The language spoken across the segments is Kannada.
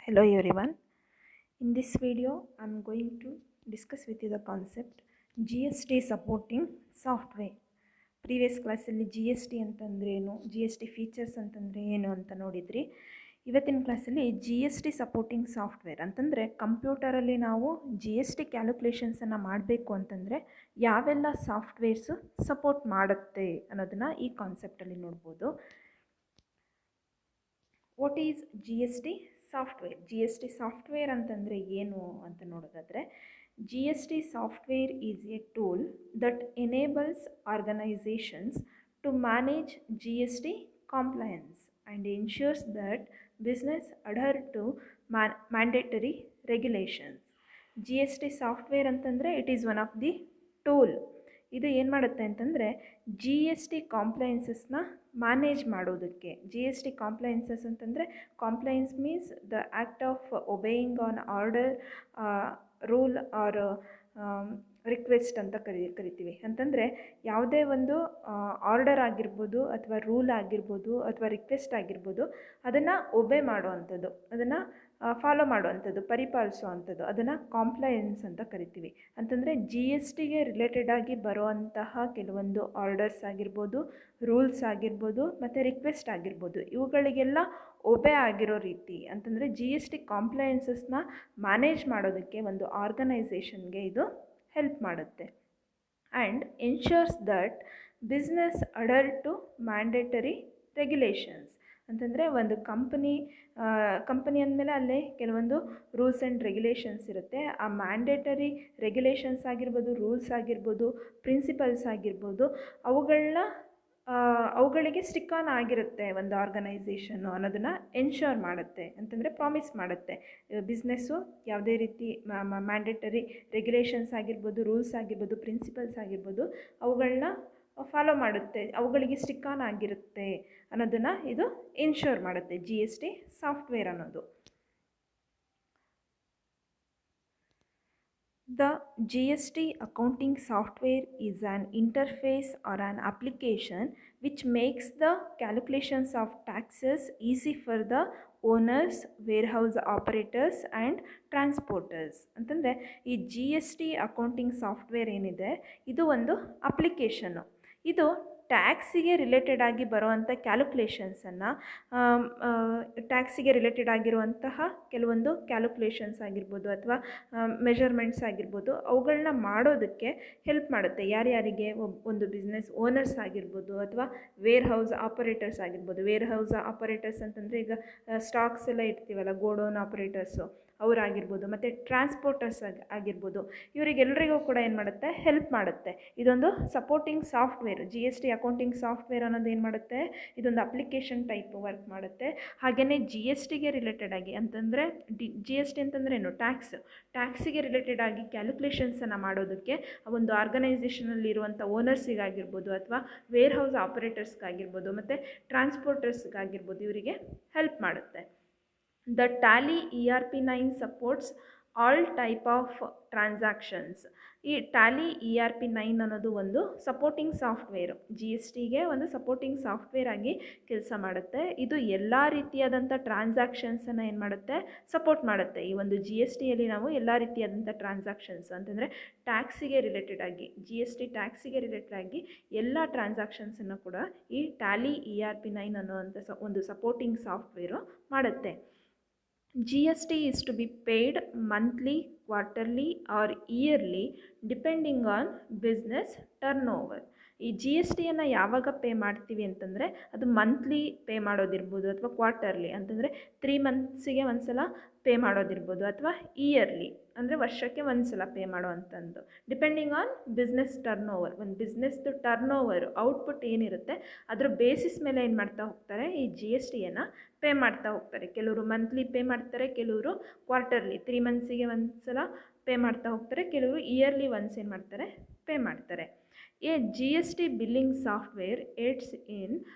Hello everyone. In this video, I'm going to discuss with you the concept GST supporting software. Previous ಕ್ಲಾಸಲ್ಲಿ ಜಿ ಎಸ್ ಟಿ ಅಂತಂದರೆ ಏನು, ಜಿ ಎಸ್ ಟಿ ಫೀಚರ್ಸ್ ಅಂತಂದರೆ ಏನು ಅಂತ ನೋಡಿದ್ರಿ. ಇವತ್ತಿನ ಕ್ಲಾಸಲ್ಲಿ G S T supporting software ಅಂತಂದರೆ ಕಂಪ್ಯೂಟರಲ್ಲಿ ನಾವು ಜಿ ಎಸ್ ಟಿ ಕ್ಯಾಲ್ಕುಲೇಷನ್ಸನ್ನು ಮಾಡಬೇಕು ಅಂತಂದರೆ ಯಾವೆಲ್ಲ ಸಾಫ್ಟ್ವೇರ್ಸು ಸಪೋರ್ಟ್ ಮಾಡುತ್ತೆ ಅನ್ನೋದನ್ನು ಈ ಕಾನ್ಸೆಪ್ಟಲ್ಲಿ ನೋಡ್ಬೋದು. What is G S T software? G S T software ಅಂತಂದರೆ ಏನು ಅಂತ ನೋಡೋದಾದರೆ, G S T software is a tool that enables organisations to manage G S T compliance and ensures that business adhere to mandatory regulations. G S T software ಅಂತಂದರೆ it is one of the tool. ಇದು ಏನು ಮಾಡುತ್ತೆ ಅಂತಂದರೆ ಜಿ ಎಸ್ ಟಿ ಕಾಂಪ್ಲೈನ್ಸಸ್ನ ಮ್ಯಾನೇಜ್ ಮಾಡೋದಕ್ಕೆ. ಜಿ ಎಸ್ ಟಿ ಕಾಂಪ್ಲೈನ್ಸಸ್ ಅಂತಂದರೆ compliance means the act of obeying an order, rule or request ಅಂತ ಕರಿತೀವಿ. ಅಂತಂದರೆ ಯಾವುದೇ ಒಂದು ಆರ್ಡರ್ ಆಗಿರ್ಬೋದು ಅಥವಾ ರೂಲ್ ಆಗಿರ್ಬೋದು ಅಥವಾ ರಿಕ್ವೆಸ್ಟ್ ಆಗಿರ್ಬೋದು, ಅದನ್ನು ಒಬೆ ಮಾಡುವಂಥದ್ದು, ಅದನ್ನು ಫಾಲೋ ಮಾಡುವಂಥದ್ದು, ಪರಿಪಾಲಿಸೋ ಅಂಥದ್ದು, ಅದನ್ನು ಕಾಂಪ್ಲೈನ್ಸ್ ಅಂತ ಕರಿತೀವಿ. ಅಂತಂದರೆ ಜಿ ಎಸ್ ಟಿಗೆ ರಿಲೇಟೆಡ್ ಆಗಿ ಬರುವಂತಹ ಕೆಲವೊಂದು ಆರ್ಡರ್ಸ್ ಆಗಿರ್ಬೋದು, ರೂಲ್ಸ್ ಆಗಿರ್ಬೋದು ಮತ್ತು ರಿಕ್ವೆಸ್ಟ್ ಆಗಿರ್ಬೋದು, ಇವುಗಳಿಗೆಲ್ಲ ಒಬೆ ಆಗಿರೋ ರೀತಿ ಅಂತಂದರೆ ಜಿ ಎಸ್ ಟಿ ಕಾಂಪ್ಲೈನ್ಸಸ್ನ ಮ್ಯಾನೇಜ್ ಮಾಡೋದಕ್ಕೆ ಒಂದು ಆರ್ಗನೈಸೇಷನ್ಗೆ ಇದು ಹೆಲ್ಪ್ ಮಾಡುತ್ತೆ. And ensures that business adhere to mandatory regulations. ಅಂತಂದರೆ ಒಂದು ಕಂಪನಿ ಅಂದಮೇಲೆ ಅಲ್ಲೇ ಕೆಲವೊಂದು ರೂಲ್ಸ್ ಆ್ಯಂಡ್ ರೆಗ್ಯುಲೇಷನ್ಸ್ ಇರುತ್ತೆ. ಆ ಮ್ಯಾಂಡೇಟರಿ ರೆಗ್ಯುಲೇಷನ್ಸ್ ಆಗಿರ್ಬೋದು, ರೂಲ್ಸ್ ಆಗಿರ್ಬೋದು, ಪ್ರಿನ್ಸಿಪಲ್ಸ್ ಆಗಿರ್ಬೋದು, ಅವುಗಳಿಗೆ ಸ್ಟಿಕ್ ಆನ್ ಆಗಿರುತ್ತೆ ಒಂದು ಆರ್ಗನೈಸೇಷನ್ನು ಅನ್ನೋದನ್ನು ಎನ್ಶೋರ್ ಮಾಡುತ್ತೆ. ಅಂತಂದರೆ ಪ್ರಾಮಿಸ್ ಮಾಡುತ್ತೆ ಬಿಸ್ನೆಸ್ಸು ಯಾವುದೇ ರೀತಿ ಮ್ಯಾಂಡೇಟರಿ ರೆಗ್ಯುಲೇಷನ್ಸ್ ಆಗಿರ್ಬೋದು, ರೂಲ್ಸ್ ಆಗಿರ್ಬೋದು, ಪ್ರಿನ್ಸಿಪಲ್ಸ್ ಆಗಿರ್ಬೋದು, ಅವುಗಳನ್ನ ಫಾಲೋ ಮಾಡುತ್ತೆ, ಅವುಗಳಿಗೆ ಸ್ಟಿಕ್ ಆನ್ ಆಗಿರುತ್ತೆ ಅನ್ನೋದನ್ನು ಇದು ಎನ್ಶೋರ್ ಮಾಡುತ್ತೆ ಜಿ ಎಸ್ ಟಿ ಸಾಫ್ಟ್ವೇರ್ ಅನ್ನೋದು. The GST accounting software is an interface or an application which makes the calculations of taxes easy for the owners, warehouse operators and transporters. ಅಂತಂದರೆ ಈ G S T accounting software ಏನಿದೆ, ಇದು ಒಂದು ಅಪ್ಲಿಕೇಶನ್ನು. ಇದು ಟ್ಯಾಕ್ಸಿಗೆ ರಿಲೇಟೆಡ್ ಆಗಿ ಬರುವಂಥ ಕ್ಯಾಲ್ಕುಲೇಷನ್ಸನ್ನು, ಟ್ಯಾಕ್ಸಿಗೆ ರಿಲೇಟೆಡ್ ಆಗಿರುವಂತಹ ಕೆಲವೊಂದು ಕ್ಯಾಲ್ಕುಲೇಷನ್ಸ್ ಆಗಿರ್ಬೋದು ಅಥವಾ ಮೆಷರ್ಮೆಂಟ್ಸ್ ಆಗಿರ್ಬೋದು, ಅವುಗಳನ್ನ ಮಾಡೋದಕ್ಕೆ ಹೆಲ್ಪ್ ಮಾಡುತ್ತೆ. ಯಾರ್ಯಾರಿಗೆ ಒಂದು ಬಿಸ್ನೆಸ್ ಓನರ್ಸ್ ಆಗಿರ್ಬೋದು ಅಥವಾ ವೇರ್ ಹೌಸ್ ಆಪರೇಟರ್ಸ್ ಆಗಿರ್ಬೋದು. ವೇರ್ ಹೌಸ್ ಆಪರೇಟರ್ಸ್ ಅಂತಂದರೆ ಈಗ ಸ್ಟಾಕ್ಸ್ ಎಲ್ಲ ಇಡ್ತೀವಲ್ಲ, ಗೋಡೌನ್ ಆಪರೇಟರ್ಸು ಅವರಾಗಿರ್ಬೋದು, ಮತ್ತು ಟ್ರಾನ್ಸ್ಪೋರ್ಟರ್ಸ್ ಆಗಿರ್ಬೋದು, ಇವರಿಗೆಲ್ಲರಿಗೂ ಕೂಡ ಏನು ಮಾಡುತ್ತೆ, ಹೆಲ್ಪ್ ಮಾಡುತ್ತೆ. ಇದೊಂದು supporting software. G S T accounting software ಅನ್ನೋದು ಏನು ಮಾಡುತ್ತೆ, ಇದೊಂದು ಅಪ್ಲಿಕೇಶನ್ ಟೈಪ್ ವರ್ಕ್ ಮಾಡುತ್ತೆ. ಹಾಗೆಯೇ ಜಿ ಎಸ್ ಟಿಗೆ ರಿಲೇಟೆಡ್ ಆಗಿ ಅಂತಂದರೆ ಜಿ ಎಸ್ ಟಿ ಅಂತಂದರೆ ಏನು, ಟ್ಯಾಕ್ಸಿಗೆ ರಿಲೇಟೆಡ್ ಆಗಿ ಕ್ಯಾಲ್ಕುಲೇಷನ್ಸನ್ನು ಮಾಡೋದಕ್ಕೆ ಒಂದು ಆರ್ಗನೈಸೇಷನಲ್ಲಿರುವಂಥ ಓನರ್ಸಿಗಾಗಿರ್ಬೋದು ಅಥವಾ ವೇರ್ ಹೌಸ್ ಆಪರೇಟರ್ಸ್ಗಾಗಿರ್ಬೋದು ಮತ್ತು ಟ್ರಾನ್ಸ್ಪೋರ್ಟರ್ಸ್ಗಾಗಿರ್ಬೋದು, ಇವರಿಗೆ ಹೆಲ್ಪ್ ಮಾಡುತ್ತೆ. The Tally ERP9 supports all type of transactions. ಈ ಟ್ಯಾಲಿ ERP9 ಅನ್ನೋದು ಒಂದು ಸಪೋರ್ಟಿಂಗ್ ಸಾಫ್ಟ್ವೇರು, ಜಿ ಎಸ್ ಟಿಗೆ ಒಂದು ಸಪೋರ್ಟಿಂಗ್ ಸಾಫ್ಟ್ವೇರ್ ಆಗಿ ಕೆಲಸ ಮಾಡುತ್ತೆ. ಇದು ಎಲ್ಲ ರೀತಿಯಾದಂಥ ಟ್ರಾನ್ಸಾಕ್ಷನ್ಸನ್ನು ಏನು ಮಾಡುತ್ತೆ, ಸಪೋರ್ಟ್ ಮಾಡುತ್ತೆ. ಈ ಒಂದು ಜಿ ಎಸ್ ಟಿಯಲ್ಲಿ ನಾವು ಎಲ್ಲ ರೀತಿಯಾದಂಥ ಟ್ರಾನ್ಸಾಕ್ಷನ್ಸ್ ಅಂತಂದರೆ ಟ್ಯಾಕ್ಸಿಗೆ ರಿಲೇಟೆಡ್ ಆಗಿ, ಜಿ ಎಸ್ ಟಿ ಟ್ಯಾಕ್ಸಿಗೆ ರಿಲೇಟೆಡ್ ಆಗಿ ಎಲ್ಲ ಟ್ರಾನ್ಸಾಕ್ಷನ್ಸನ್ನು ಕೂಡ ಈ ಟ್ಯಾಲಿ ERP9 ಅನ್ನೋವಂಥ ಒಂದು ಸಪೋರ್ಟಿಂಗ್ ಸಾಫ್ಟ್ವೇರು ಮಾಡುತ್ತೆ. GST is to be paid monthly, quarterly or yearly depending on business turnover. ಈ ಜಿ ಎಸ್ ಟಿಯನ್ನು ಯಾವಾಗ ಪೇ ಮಾಡ್ತೀವಿ ಅಂತಂದರೆ ಅದು ಮಂತ್ಲಿ ಪೇ ಮಾಡೋದಿರ್ಬೋದು ಅಥವಾ ಕ್ವಾರ್ಟರ್ಲಿ ಅಂತಂದರೆ 3 ಮಂತ್ಸಿಗೆ ಒಂದು ಸಲ ಪೇ ಮಾಡೋದಿರ್ಬೋದು ಅಥವಾ ಇಯರ್ಲಿ ಅಂದರೆ ವರ್ಷಕ್ಕೆ ಒಂದು ಸಲ ಪೇ ಮಾಡೋವಂಥದ್ದು. Depending on business turnover. ಒಂದು ಬಿಸ್ನೆಸ್ದು ಟರ್ನ್ ಓವರು ಔಟ್ಪುಟ್ ಏನಿರುತ್ತೆ ಅದರ ಬೇಸಿಸ್ ಮೇಲೆ ಏನು ಮಾಡ್ತಾ ಹೋಗ್ತಾರೆ, ಈ ಜಿ ಎಸ್ ಟಿಯನ್ನು ಪೇ ಮಾಡ್ತಾ ಹೋಗ್ತಾರೆ. ಕೆಲವರು ಮಂತ್ಲಿ ಪೇ ಮಾಡ್ತಾರೆ, ಕೆಲವರು ಕ್ವಾರ್ಟರ್ಲಿ 3 ಮಂತ್ಸಿಗೆ ಒಂದು ಸಲ ಪೇ ಮಾಡ್ತಾ ಹೋಗ್ತಾರೆ, ಕೆಲವರು ಇಯರ್ಲಿ ಒನ್ಸ್ ಏನು ಮಾಡ್ತಾರೆ, ಪೇ ಮಾಡ್ತಾರೆ. A GST billing software aids in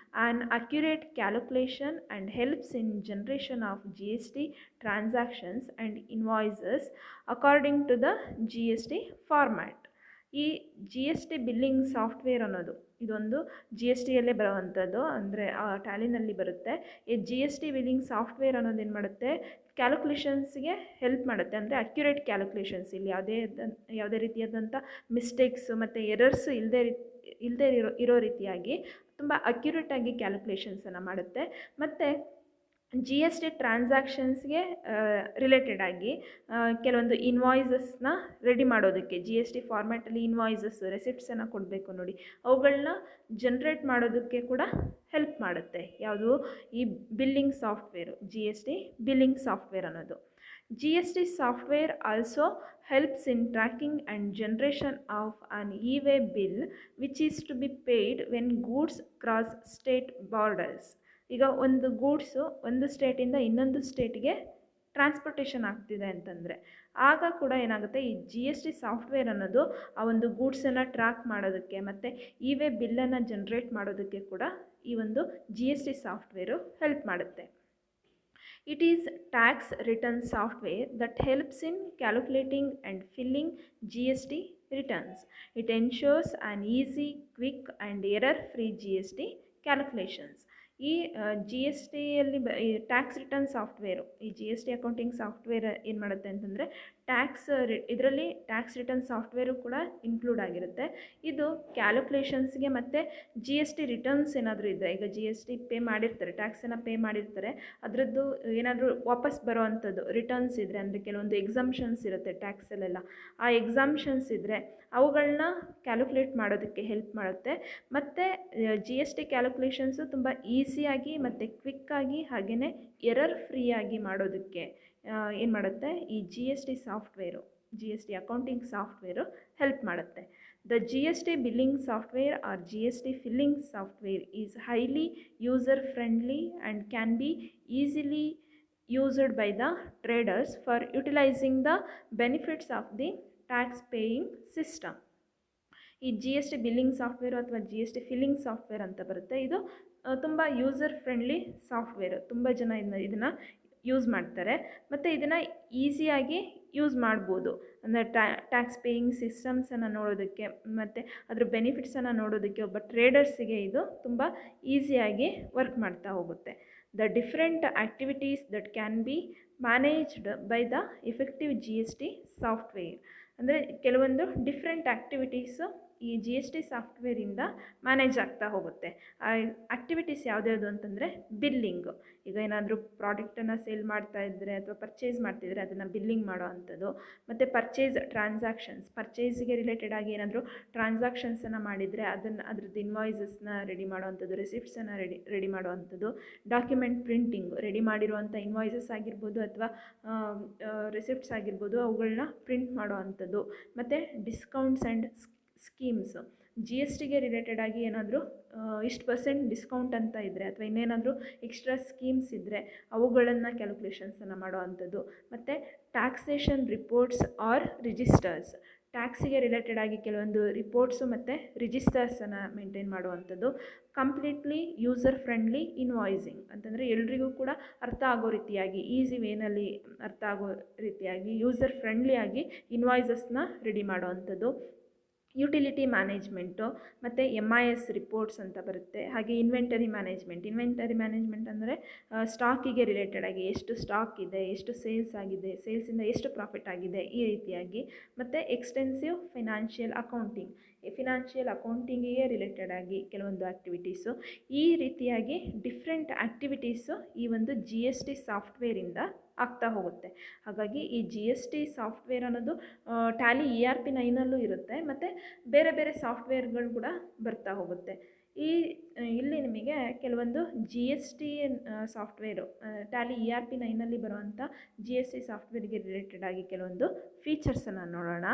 an accurate calculation and helps in generation of GST transactions and invoices according to the GST format. ಈ G S T billing software ಅನ್ನೋದು ಇದೊಂದು ಜಿ ಎಸ್ ಟಿಯಲ್ಲೇ ಬರೋವಂಥದ್ದು, ಅಂದರೆ ಟ್ಯಾಲಿನಲ್ಲಿ ಬರುತ್ತೆ. ಈ G S T billing software ಅನ್ನೋದು ಏನು ಮಾಡುತ್ತೆ, ಕ್ಯಾಲ್ಕುಲೇಷನ್ಸ್ಗೆ ಹೆಲ್ಪ್ ಮಾಡುತ್ತೆ. ಅಂದರೆ ಅಕ್ಯುರೇಟ್ ಕ್ಯಾಲ್ಕುಲೇಷನ್ಸ್, ಇಲ್ಲಿ ಯಾವುದೇ ರೀತಿಯಾದಂಥ ಮಿಸ್ಟೇಕ್ಸು ಮತ್ತು ಎರರ್ಸ್ ಇಲ್ಲದೇ ಇರೋ ರೀತಿಯಾಗಿ ತುಂಬ ಅಕ್ಯುರೇಟಾಗಿ ಕ್ಯಾಲ್ಕುಲೇಷನ್ಸನ್ನು ಮಾಡುತ್ತೆ. ಮತ್ತು ಜಿ ಎಸ್ ಟಿ ಟ್ರಾನ್ಸಾಕ್ಷನ್ಸ್ಗೆ ರಿಲೇಟೆಡ್ ಆಗಿ ಕೆಲವೊಂದು ಇನ್ವಾಯ್ಸಸ್ನ ರೆಡಿ ಮಾಡೋದಕ್ಕೆ, ಜಿ ಎಸ್ ಟಿ ಫಾರ್ಮ್ಯಾಟಲ್ಲಿ ಇನ್ವಾಯ್ಸಸ್ ರೆಸಿಪ್ಟ್ಸನ್ನು ಕೊಡಬೇಕು ನೋಡಿ, ಅವುಗಳನ್ನ ಜನ್ರೇಟ್ ಮಾಡೋದಕ್ಕೆ ಕೂಡ ಹೆಲ್ಪ್ ಮಾಡುತ್ತೆ. ಯಾವುದು ಈ billing software, G S T billing software ಅನ್ನೋದು. G S T software also helps in tracking and generation of an e-way bill which is to be paid when goods cross state borders. ಈಗ ಒಂದು ಗೂಡ್ಸು ಒಂದು ಸ್ಟೇಟಿಂದ ಇನ್ನೊಂದು ಸ್ಟೇಟಿಗೆ ಟ್ರಾನ್ಸ್ಪೋರ್ಟೇಷನ್ ಆಗ್ತಿದೆ ಅಂತಂದರೆ ಆಗ ಕೂಡ ಏನಾಗುತ್ತೆ, ಈ ಜಿ ಎಸ್ ಟಿ ಸಾಫ್ಟ್ವೇರ್ ಅನ್ನೋದು ಆ ಒಂದು ಗೂಡ್ಸನ್ನು ಟ್ರ್ಯಾಕ್ ಮಾಡೋದಕ್ಕೆ ಮತ್ತು ಇ-ವೇ ಬಿಲ್ಲನ್ನು ಜನ್ರೇಟ್ ಮಾಡೋದಕ್ಕೆ ಕೂಡ ಈ ಒಂದು G S T software help ಮಾಡುತ್ತೆ. It is tax return software that helps in calculating and filling GST returns. It ensures an easy, quick and error-free GST calculations. ಈ ಜಿ ಎಸ್ ಟಿಯಲ್ಲಿ ಈ ಟ್ಯಾಕ್ಸ್ ರಿಟರ್ನ್ ಸಾಫ್ಟ್ವೇರು, ಈ G S T accounting software ಏನು ಮಾಡುತ್ತೆ ಅಂತಂದರೆ ಇದರಲ್ಲಿ ಟ್ಯಾಕ್ಸ್ ರಿಟರ್ನ್ ಸಾಫ್ಟ್ವೇರು ಕೂಡ ಇನ್ಕ್ಲೂಡ್ ಆಗಿರುತ್ತೆ. ಇದು ಕ್ಯಾಲ್ಕುಲೇಷನ್ಸ್ಗೆ ಮತ್ತು ಜಿ ಎಸ್ ಟಿ ರಿಟರ್ನ್ಸ್ ಏನಾದರೂ ಇದ್ದರೆ, ಈಗ ಜಿ ಎಸ್ ಟಿ ಪೇ ಮಾಡಿರ್ತಾರೆ, ಟ್ಯಾಕ್ಸನ್ನು ಪೇ ಮಾಡಿರ್ತಾರೆ, ಅದರದ್ದು ಏನಾದರೂ ವಾಪಸ್ ಬರೋ ಅಂಥದ್ದು ರಿಟರ್ನ್ಸ್ ಇದ್ದರೆ, ಅಂದರೆ ಕೆಲವೊಂದು ಎಕ್ಸಮ್ಷನ್ಸ್ ಇರುತ್ತೆ ಟ್ಯಾಕ್ಸಲ್ಲೆಲ್ಲ, ಆ ಎಕ್ಸಮ್ಷನ್ಸ್ ಇದ್ದರೆ ಅವುಗಳನ್ನ ಕ್ಯಾಲ್ಕುಲೇಟ್ ಮಾಡೋದಕ್ಕೆ ಹೆಲ್ಪ್ ಮಾಡುತ್ತೆ. ಮತ್ತು ಜಿ ಎಸ್ ಟಿ ಕ್ಯಾಲ್ಕುಲೇಷನ್ಸು ತುಂಬ ಈಸಿಯಾಗಿ ಮತ್ತು ಕ್ವಿಕ್ಕಾಗಿ ಹಾಗೆಯೇ ಎರರ್ ಫ್ರೀಯಾಗಿ ಮಾಡೋದಕ್ಕೆ ಏನು ಮಾಡುತ್ತೆ, ಈ G S T software, G S T accounting software help ಮಾಡುತ್ತೆ. The G S T billing software or G S T filing software is highly user friendly and can be easily used by the traders for utilizing the benefits of the tax paying system. ಈ G S T billing software ಅಥವಾ G S T filing software ಅಂತ ಬರುತ್ತೆ. ಇದು ತುಂಬ ಯೂಸರ್ ಫ್ರೆಂಡ್ಲಿ ಸಾಫ್ಟ್ವೇರು, ತುಂಬ ಜನ ಇದನ್ನು ಯೂಸ್ ಮಾಡ್ತಾರೆ ಮತ್ತು ಇದನ್ನು ಈಸಿಯಾಗಿ ಯೂಸ್ ಮಾಡ್ಬೋದು. ಅಂದರೆ ಟ್ಯಾಕ್ಸ್ ಪೇಯಿಂಗ್ ಸಿಸ್ಟಮ್ಸನ್ನು ನೋಡೋದಕ್ಕೆ ಮತ್ತು ಅದ್ರ ಬೆನಿಫಿಟ್ಸನ್ನು ನೋಡೋದಕ್ಕೆ ಒಬ್ಬ ಟ್ರೇಡರ್ಸಿಗೆ ಇದು ತುಂಬ ಈಸಿಯಾಗಿ ವರ್ಕ್ ಮಾಡ್ತಾ ಹೋಗುತ್ತೆ. The different activities that can be managed by the effective G S T software, ಅಂದರೆ ಕೆಲವೊಂದು ಡಿಫ್ರೆಂಟ್ ಆ್ಯಕ್ಟಿವಿಟೀಸು ಈ ಜಿ ಎಸ್ ಟಿ ಸಾಫ್ಟ್ವೇರಿಂದ ಮ್ಯಾನೇಜ್ ಆಗ್ತಾ ಹೋಗುತ್ತೆ. ಆ ಆ್ಯಕ್ಟಿವಿಟೀಸ್ ಯಾವುದ್ಯಾವುದು ಅಂತಂದರೆ ಬಿಲ್ಲಿಂಗು, ಈಗ ಏನಾದರೂ ಪ್ರಾಡಕ್ಟನ್ನು ಸೇಲ್ ಮಾಡ್ತಾ ಇದ್ದರೆ ಅಥವಾ ಪರ್ಚೇಸ್ ಮಾಡ್ತಿದ್ರೆ ಅದನ್ನು ಬಿಲ್ಲಿಂಗ್ ಮಾಡೋ ಅಂಥದ್ದು, ಮತ್ತು ಪರ್ಚೇಸ್ ಟ್ರಾನ್ಸಾಕ್ಷನ್ಸ್, ಪರ್ಚೇಸಿಗೆ ರಿಲೇಟೆಡ್ ಆಗಿ ಏನಾದರೂ ಟ್ರಾನ್ಸಾಕ್ಷನ್ಸನ್ನು ಮಾಡಿದರೆ ಅದ್ರದ್ದು ಇನ್ವಾಯ್ಸಸ್ನ ರೆಡಿ ಮಾಡೋ ಅಂಥದ್ದು, ರೆಸಿಪ್ಟ್ಸನ್ನು ರೆಡಿ ಮಾಡೋ ಅಂಥದ್ದು, ಡಾಕ್ಯುಮೆಂಟ್ ಪ್ರಿಂಟಿಂಗು, ರೆಡಿ ಮಾಡಿರುವಂಥ ಇನ್ವಾಯ್ಸಸ್ ಆಗಿರ್ಬೋದು ಅಥವಾ ರೆಸಿಪ್ಟ್ಸ್ ಆಗಿರ್ಬೋದು, ಅವುಗಳನ್ನ ಪ್ರಿಂಟ್ ಮಾಡೋ ಅಂಥದ್ದು, ಮತ್ತು discounts and schemes, G S ಟಿಗೆ ರಿಲೇಟೆಡ್ ಆಗಿ ಏನಾದರೂ ಇಷ್ಟು % ಡಿಸ್ಕೌಂಟ್ ಅಂತ ಇದ್ದರೆ ಅಥವಾ ಇನ್ನೇನಾದರೂ ಎಕ್ಸ್ಟ್ರಾ ಸ್ಕೀಮ್ಸ್ ಇದ್ದರೆ ಅವುಗಳನ್ನು ಕ್ಯಾಲ್ಕುಲೇಷನ್ಸನ್ನು ಮಾಡೋ ಅಂಥದ್ದು, ಮತ್ತು ಟ್ಯಾಕ್ಸೇಷನ್ ರಿಪೋರ್ಟ್ಸ್ ಆರ್ ರಿಜಿಸ್ಟರ್ಸ್, ಟ್ಯಾಕ್ಸಿಗೆ ರಿಲೇಟೆಡ್ ಆಗಿ ಕೆಲವೊಂದು ರಿಪೋರ್ಟ್ಸು ಮತ್ತು ರಿಜಿಸ್ಟರ್ಸನ್ನು ಮೇಂಟೈನ್ ಮಾಡುವಂಥದ್ದು, ಕಂಪ್ಲೀಟ್ಲಿ ಯೂಸರ್ ಫ್ರೆಂಡ್ಲಿ ಇನ್ವಾಯ್ಸಿಂಗ್ ಅಂತಂದರೆ ಎಲ್ರಿಗೂ ಕೂಡ ಅರ್ಥ ಆಗೋ ರೀತಿಯಾಗಿ, ಈಸಿ ವೇನಲ್ಲಿ ಅರ್ಥ ಆಗೋ ರೀತಿಯಾಗಿ ಯೂಸರ್ ಫ್ರೆಂಡ್ಲಿಯಾಗಿ ಇನ್ವಾಯ್ಸಸ್ನ ರೆಡಿ ಮಾಡೋ ಅಂಥದ್ದು, ಯುಟಿಲಿಟಿ ಮ್ಯಾನೇಜ್ಮೆಂಟು ಮತ್ತು MIS ರಿಪೋರ್ಟ್ಸ್ ಅಂತ ಬರುತ್ತೆ. ಹಾಗೆ ಇನ್ವೆಂಟರಿ ಮ್ಯಾನೇಜ್ಮೆಂಟ್ ಅಂದರೆ ಸ್ಟಾಕಿಗೆ ರಿಲೇಟೆಡ್ ಆಗಿ ಎಷ್ಟು ಸ್ಟಾಕ್ ಇದೆ, ಎಷ್ಟು ಸೇಲ್ಸ್ ಆಗಿದೆ, ಸೇಲ್ಸಿಂದ ಎಷ್ಟು ಪ್ರಾಫಿಟ್ ಆಗಿದೆ, ಈ ರೀತಿಯಾಗಿ, ಮತ್ತು ಎಕ್ಸ್ಟೆನ್ಸಿವ್ ಫಿನಾನ್ಷಿಯಲ್ ಅಕೌಂಟಿಂಗಿಗೆ ರಿಲೇಟೆಡ್ ಆಗಿ ಕೆಲವೊಂದು ಆ್ಯಕ್ಟಿವಿಟೀಸು, ಈ ರೀತಿಯಾಗಿ ಡಿಫ್ರೆಂಟ್ ಆ್ಯಕ್ಟಿವಿಟೀಸು ಈ ಒಂದು ಜಿ ಎಸ್ ಟಿ ಸಾಫ್ಟ್ವೇರಿಂದ ಆಗ್ತಾ ಹೋಗುತ್ತೆ. ಹಾಗಾಗಿ ಈ ಜಿ ಎಸ್ ಟಿ ಸಾಫ್ಟ್ವೇರ್ ಅನ್ನೋದು ಟ್ಯಾಲಿ ERP 9 ಇರುತ್ತೆ ಮತ್ತು ಬೇರೆ ಬೇರೆ ಸಾಫ್ಟ್ವೇರ್ಗಳು ಕೂಡ ಬರ್ತಾ ಹೋಗುತ್ತೆ. ಇಲ್ಲಿ ನಿಮಗೆ ಕೆಲವೊಂದು G S T software, Tally ERP 9 ಬರುವಂಥ ಜಿ ಎಸ್ ಟಿ ಸಾಫ್ಟ್ವೇರ್ಗೆ ರಿಲೇಟೆಡ್ ಆಗಿ ಕೆಲವೊಂದು ಫೀಚರ್ಸನ್ನು ನೋಡೋಣ.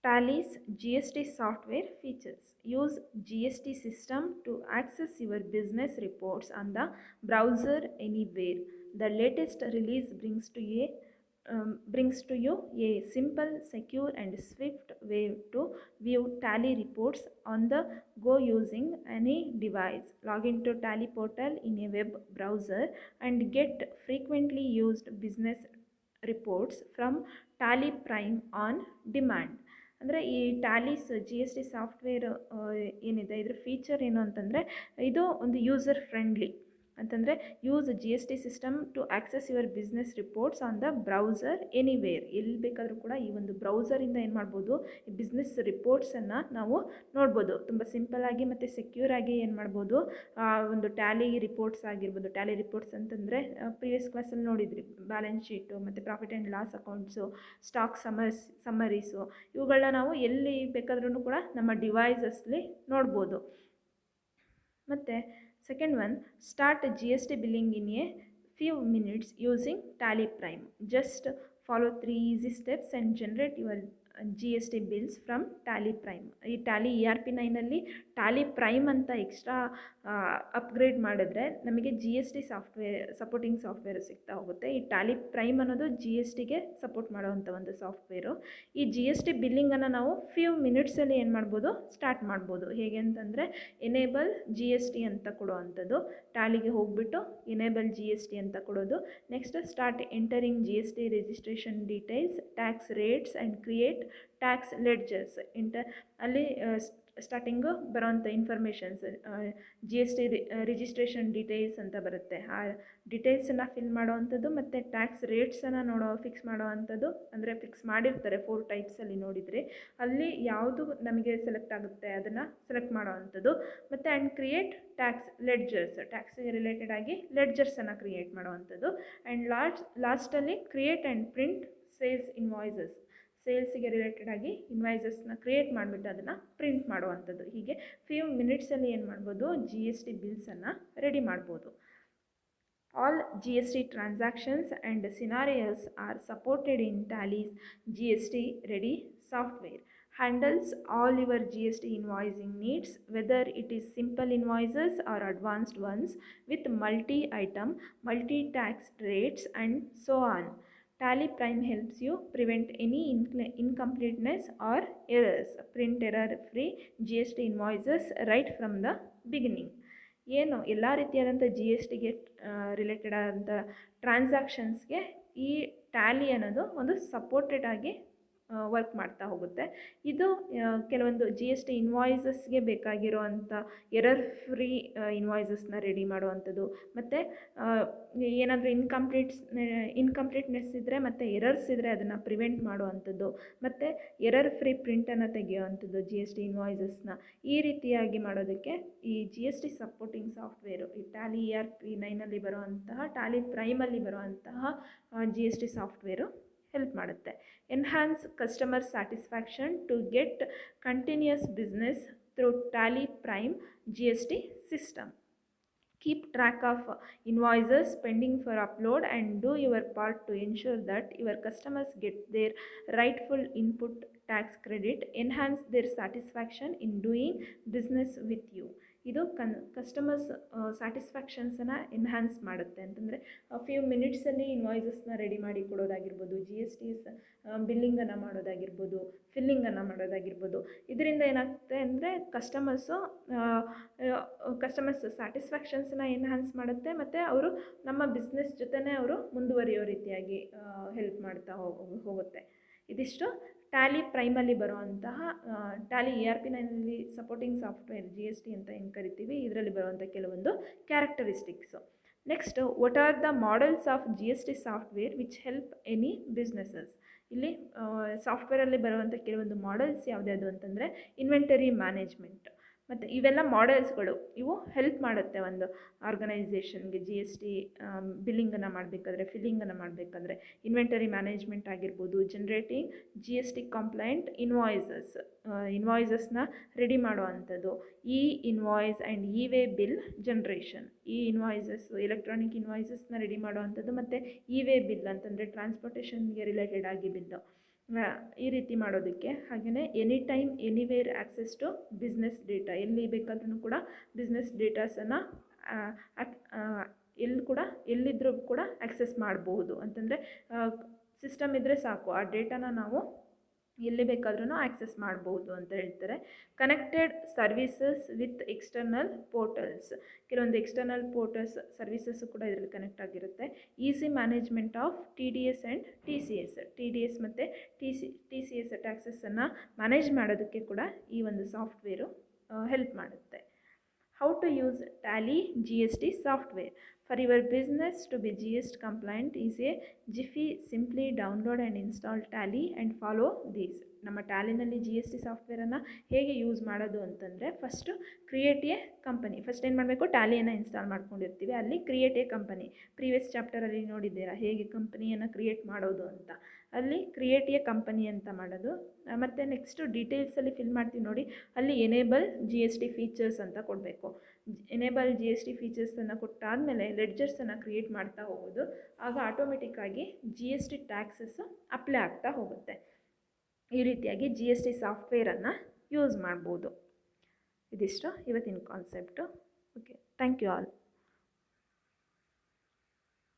Tally's GST software features. Use GST system to access your business reports on the browser anywhere. The latest release brings to you a simple, secure and swift way to view Tally reports on the go using any device. Log into Tally portal in a web browser and get frequently used business reports from Tally Prime on demand. ಅಂದರೆ ಈ Tally's G S T software ಏನಿದೆ ಇದ್ರ ಫೀಚರ್ ಏನು ಅಂತಂದರೆ ಇದು ಒಂದು ಯೂಸರ್ ಫ್ರೆಂಡ್ಲಿ ಅಂತಂದರೆ use G S T system to access your business reports on the browser anywhere. ಎಲ್ಲಿ ಬೇಕಾದರೂ ಕೂಡ ಈ ಒಂದು ಬ್ರೌಸರಿಂದ ಏನು ಮಾಡ್ಬೋದು, ಈ ಬಿಸ್ನೆಸ್ ರಿಪೋರ್ಟ್ಸನ್ನು ನಾವು ನೋಡ್ಬೋದು. ತುಂಬ ಸಿಂಪಲ್ಲಾಗಿ ಮತ್ತು ಸೆಕ್ಯೂರಾಗಿ ಏನು ಮಾಡ್ಬೋದು, ಒಂದು ಟ್ಯಾಲಿ ರಿಪೋರ್ಟ್ಸ್ ಆಗಿರ್ಬೋದು. ಟ್ಯಾಲಿ ರಿಪೋರ್ಟ್ಸ್ ಅಂತಂದರೆ ಪ್ರೀವಿಯಸ್ ಕ್ಲಾಸಲ್ಲಿ ನೋಡಿದ್ರಿ, ಬ್ಯಾಲೆನ್ಸ್ ಶೀಟು ಮತ್ತು profit and loss accounts, stock summaries, ಇವುಗಳನ್ನ ನಾವು ಎಲ್ಲಿ ಬೇಕಾದ್ರೂ ಕೂಡ ನಮ್ಮ ಡಿವೈಸಸ್ಲಿ ನೋಡ್ಬೋದು. ಮತ್ತು second one, start G S T billing in a few minutes using Tally Prime. Just follow 3 easy steps and generate your G S T bills from Tally Prime. ಈ ಟ್ಯಾಲಿ ERP9 ಟ್ಯಾಲಿ ಪ್ರೈಮ್ ಅಂತ ಎಕ್ಸ್ಟ್ರಾ ಅಪ್ಗ್ರೇಡ್ ಮಾಡಿದ್ರೆ ನಮಗೆ G S T supporting software ಸಿಗ್ತಾ ಹೋಗುತ್ತೆ. ಈ ಟ್ಯಾಲಿ ಪ್ರೈಮ್ ಅನ್ನೋದು ಜಿ ಎಸ್ ಟಿಗೆ ಸಪೋರ್ಟ್ ಮಾಡೋವಂಥ ಒಂದು ಸಾಫ್ಟ್ವೇರು. ಈ ಜಿ ಎಸ್ ಟಿ ಬಿಲ್ಲಿಂಗನ್ನು ನಾವು ಫ್ಯೂ ಮಿನಿಟ್ಸಲ್ಲಿ ಏನು ಮಾಡ್ಬೋದು, ಸ್ಟಾರ್ಟ್ ಮಾಡ್ಬೋದು. ಹೇಗೆ ಅಂತಂದರೆ ಎನೇಬಲ್ ಜಿ ಎಸ್ ಟಿ ಅಂತ ಕೊಡುವಂಥದ್ದು, ಟ್ಯಾಲಿಗೆ ಹೋಗಿಬಿಟ್ಟು ಎನೇಬಲ್ ಜಿ ಎಸ್ ಟಿ ಅಂತ ಕೊಡೋದು. Next start entering G S T registration details, tax rates and create tax ledgers. ಅಲ್ಲಿ ಸ್ಟಾರ್ಟಿಂಗು ಬರೋವಂಥ informations G S T registration details ಅಂತ ಬರುತ್ತೆ. ಆ ಡೀಟೇಲ್ಸನ್ನು ಫಿಲ್ ಮಾಡೋವಂಥದ್ದು ಮತ್ತು ಟ್ಯಾಕ್ಸ್ ರೇಟ್ಸನ್ನು ಫಿಕ್ಸ್ ಮಾಡೋವಂಥದ್ದು. ಅಂದರೆ ಫಿಕ್ಸ್ ಮಾಡಿರ್ತಾರೆ 4 ಟೈಪ್ಸಲ್ಲಿ ನೋಡಿದರೆ, ಅಲ್ಲಿ ಯಾವುದು ನಮಗೆ ಸೆಲೆಕ್ಟ್ ಆಗುತ್ತೆ ಅದನ್ನು ಸೆಲೆಕ್ಟ್ ಮಾಡೋವಂಥದ್ದು. ಮತ್ತು ಆ್ಯಂಡ್ ಕ್ರಿಯೇಟ್ ಟ್ಯಾಕ್ಸ್ ಲೆಡ್ಜರ್ಸ್, ಟ್ಯಾಕ್ಸಿಗೆ ರಿಲೇಟೆಡ್ ಆಗಿ ಲೆಡ್ಜರ್ಸನ್ನು ಕ್ರಿಯೇಟ್ ಮಾಡೋವಂಥದ್ದು. ಆ್ಯಂಡ್ ಲಾಸ್ಟಲ್ಲಿ create and print sales invoices, ಸೇಲ್ಸಿಗೆ ರಿಲೇಟೆಡ್ ಆಗಿ ಇನ್ವಾಯ್ಸಸ್ನ ಕ್ರಿಯೇಟ್ ಮಾಡಿಬಿಟ್ಟು ಅದನ್ನು ಪ್ರಿಂಟ್ ಮಾಡುವಂಥದ್ದು. ಹೀಗೆ ಫ್ಯೂ ಮಿನಿಟ್ಸಲ್ಲಿ ಏನು ಮಾಡ್ಬೋದು, ಜಿ ಎಸ್ ಟಿ ಬಿಲ್ಸನ್ನು ರೆಡಿ ಮಾಡ್ಬೋದು. All GST transactions and scenarios are supported in Tally's GST Ready software. Handles all your GST invoicing needs, whether it is simple invoices or advanced ones with multi-item, multi-tax rates and so on. Tally Prime helps you prevent any incompleteness or errors. Print error-free GST invoices right from the beginning. ಏನು ಎಲ್ಲ ರೀತಿಯಾದಂಥ ಜಿ ಎಸ್ ಟಿಗೆ ರಿಲೇಟೆಡ್ ಆದಂಥ ಟ್ರಾನ್ಸಾಕ್ಷನ್ಸ್ಗೆ ಈ ಟ್ಯಾಲಿ ಅನ್ನೋದು ಒಂದು ಸಪೋರ್ಟೆಡ್ ಆಗಿ ವರ್ಕ್ ಮಾಡ್ತಾ ಹೋಗುತ್ತೆ. ಇದು ಕೆಲವೊಂದು ಜಿ ಎಸ್ ಟಿ ಇನ್ವಾಯ್ಸಸ್ಗೆ ಬೇಕಾಗಿರೋವಂಥ ಎರರ್ ಫ್ರೀ ಇನ್ವಾಯ್ಸಸ್ನ ರೆಡಿ ಮಾಡುವಂಥದ್ದು, ಮತ್ತು ಏನಾದರೂ ಇನ್ಕಂಪ್ಲೀಟ್ನೆಸ್ ಇದ್ದರೆ ಮತ್ತು ಎರರ್ಸ್ ಇದ್ದರೆ ಅದನ್ನು ಪ್ರಿವೆಂಟ್ ಮಾಡುವಂಥದ್ದು, ಮತ್ತು ಎರರ್ ಫ್ರೀ ಪ್ರಿಂಟನ್ನು ತೆಗೆಯುವಂಥದ್ದು ಜಿ ಎಸ್ ಟಿ ಇನ್ವಾಯ್ಸಸ್ನ. ಈ ರೀತಿಯಾಗಿ ಮಾಡೋದಕ್ಕೆ ಈ G S T supporting software, ಈ ಟ್ಯಾಲಿ ERP9 ಬರುವಂತಹ, ಟ್ಯಾಲಿ ಪ್ರೈಮಲ್ಲಿ ಬರುವಂತಹ G S T software help ಮಾಡುತ್ತೆ. Enhance customer satisfaction to get continuous business through Tally Prime G S T system. Keep track of invoices pending for upload and do your part to ensure that your customers get their rightful input tax credit. Enhance their satisfaction in doing business with you. ಇದು ಕಸ್ಟಮರ್ಸ್ ಸ್ಯಾಟಿಸ್ಫ್ಯಾಕ್ಷನ್ಸನ್ನು ಎನ್ಹ್ಯಾನ್ಸ್ ಮಾಡುತ್ತೆ. ಅಂತಂದರೆ ಫ್ಯೂ ಮಿನಿಟ್ಸಲ್ಲಿ ಇನ್ವಾಯ್ಸಸ್ನ ರೆಡಿ ಮಾಡಿ ಕೊಡೋದಾಗಿರ್ಬೋದು, ಜಿ ಎಸ್ ಟಿ ಬಿಲ್ಲಿಂಗನ್ನು ಮಾಡೋದಾಗಿರ್ಬೋದು, ಫಿಲ್ಲಿಂಗನ್ನು ಮಾಡೋದಾಗಿರ್ಬೋದು. ಇದರಿಂದ ಏನಾಗುತ್ತೆ ಅಂದರೆ ಕಸ್ಟಮರ್ಸ್ ಸ್ಯಾಟಿಸ್ಫ್ಯಾಕ್ಷನ್ಸನ್ನ ಎನ್ಹ್ಯಾನ್ಸ್ ಮಾಡುತ್ತೆ, ಮತ್ತು ಅವರು ನಮ್ಮ ಬಿಸ್ನೆಸ್ ಜೊತೆನೇ ಅವರು ಮುಂದುವರಿಯೋ ರೀತಿಯಾಗಿ ಹೆಲ್ಪ್ ಮಾಡ್ತಾ ಹೋಗುತ್ತೆ. ಇದಿಷ್ಟು ಟ್ಯಾಲಿ ಪ್ರೈಮಲ್ಲಿ ಬರುವಂತಹ Tally ERP9 supporting software G S T ಅಂತ ಏನು ಕರಿತೀವಿ, ಇದರಲ್ಲಿ ಬರುವಂಥ ಕೆಲವೊಂದು characteristics. Next, what are the models of G S T software which help any businesses. ಇಲ್ಲಿ ಸಾಫ್ಟ್ವೇರಲ್ಲಿ ಬರುವಂಥ ಕೆಲವೊಂದು ಮಾಡೆಲ್ಸ್ ಯಾವುದ್ಯಾವುದು ಅಂತಂದರೆ ಇನ್ವೆಂಟರಿ ಮ್ಯಾನೇಜ್ಮೆಂಟ್. ಮತ್ತು ಇವೆಲ್ಲ ಮಾಡೆಲ್ಸ್ಗಳು ಇವು ಹೆಲ್ಪ್ ಮಾಡುತ್ತೆ ಒಂದು ಆರ್ಗನೈಸೇಷನ್ಗೆ ಜಿ ಎಸ್ ಟಿ ಬಿಲ್ಲಿಂಗನ್ನು ಮಾಡಬೇಕಾದ್ರೆ, ಫಿಲ್ಲಿಂಗನ್ನು ಮಾಡಬೇಕಾದ್ರೆ. ಇನ್ವೆಂಟರಿ ಮ್ಯಾನೇಜ್ಮೆಂಟ್ ಆಗಿರ್ಬೋದು, generating G S T compliant ಇನ್ವಾಯ್ಸಸ್ನ ರೆಡಿ ಮಾಡುವಂಥದ್ದು, e invoice and e way bill generation. ಈ ಇನ್ವಾಯ್ಸಸ್ ಎಲೆಕ್ಟ್ರಾನಿಕ್ ಇನ್ವಾಯ್ಸಸ್ನ ರೆಡಿ ಮಾಡುವಂಥದ್ದು, ಮತ್ತು ಇ-ವೇ ಬಿಲ್ ಅಂತಂದರೆ ಟ್ರಾನ್ಸ್ಪೋರ್ಟೇಷನ್ಗೆ ರಿಲೇಟೆಡ್ ಆಗಿ ಬಿಲ್ಲು, ಈ ರೀತಿ ಮಾಡೋದಕ್ಕೆ. ಹಾಗೆಯೇ any time anywhere access to business data, ಎಲ್ಲಿ ಬೇಕಾದ್ರೂ ಕೂಡ ಬಿಸ್ನೆಸ್ ಡೇಟಾಸನ್ನು ಎಲ್ಲಿದ್ದರೂ ಕೂಡ ಆ್ಯಕ್ಸೆಸ್ ಮಾಡಬಹುದು. ಅಂತಂದರೆ ಸಿಸ್ಟಮ್ ಇದ್ದರೆ ಸಾಕು, ಆ ಡೇಟಾನ ನಾವು ಎಲ್ಲಿ ಬೇಕಾದ್ರೂ ಆಕ್ಸೆಸ್ ಮಾಡ್ಬೋದು ಅಂತ ಹೇಳ್ತಾರೆ. Connected services with external portals, ಕೆಲವೊಂದು ಎಕ್ಸ್ಟರ್ನಲ್ ಪೋರ್ಟಲ್ಸ್ ಸರ್ವಿಸಸ್ಸು ಕೂಡ ಇದರಲ್ಲಿ ಕನೆಕ್ಟ್ ಆಗಿರುತ್ತೆ. Easy management of TDS and TCS, TDS ಮತ್ತು TCS ಟ್ಯಾಕ್ಸಸನ್ನು ಮ್ಯಾನೇಜ್ ಮಾಡೋದಕ್ಕೆ ಕೂಡ ಈ ಒಂದು ಸಾಫ್ಟ್ವೇರು ಹೆಲ್ಪ್ ಮಾಡುತ್ತೆ. How to use Tally GST software. For your business to be GST compliant is a jiffy. Simply download and install Tally and follow these. ನಮ್ಮ ಟ್ಯಾಲಿನಲ್ಲಿ GST ಸಾಫ್ಟ್ವೇರನ್ನು ಹೇಗೆ ಯೂಸ್ ಮಾಡೋದು ಅಂತಂದರೆ, first create A company. First ಏನು ಮಾಡಬೇಕು, ಟ್ಯಾಲಿಯನ್ನು ಇನ್ಸ್ಟಾಲ್ ಮಾಡ್ಕೊಂಡಿರ್ತೀವಿ, ಅಲ್ಲಿ ಕ್ರಿಯೇಟ್ ಎ ಕಂಪನಿ. ಪ್ರೀವಿಯಸ್ ಚಾಪ್ಟರಲ್ಲಿ ನೋಡಿದ್ದೀರಾ ಹೇಗೆ ಕಂಪನಿಯನ್ನು ಕ್ರಿಯೇಟ್ ಮಾಡೋದು ಅಂತ. ಅಲ್ಲಿ ಕ್ರಿಯೇಟ್ ಎ ಕಂಪನಿ ಅಂತ ಮಾಡೋದು. ಮತ್ತು ನೆಕ್ಸ್ಟು ಡೀಟೇಲ್ಸಲ್ಲಿ ಫಿಲ್ ಮಾಡ್ತೀವಿ ನೋಡಿ, ಅಲ್ಲಿ ಎನೇಬಲ್ GST ಫೀಚರ್ಸ್ ಅಂತ ಕೊಡಬೇಕು. ಎನೇಬಲ್ GST ಫೀಚರ್ಸನ್ನು ಕೊಟ್ಟಾದಮೇಲೆ ಲೆಡ್ಜರ್ಸನ್ನು ಕ್ರಿಯೇಟ್ ಮಾಡ್ತಾ ಹೋಗೋದು. ಆಗ ಆಟೋಮೆಟಿಕ್ಕಾಗಿ GST ಟ್ಯಾಕ್ಸಸ್ಸು ಅಪ್ಲೈ ಆಗ್ತಾ ಹೋಗುತ್ತೆ. ಈ ರೀತಿಯಾಗಿ GST ಸಾಫ್ಟ್ವೇರನ್ನು ಯೂಸ್ ಮಾಡ್ಬೋದು. ಇದಿಷ್ಟು ಇವತ್ತಿನ concept. Okay, thank you all.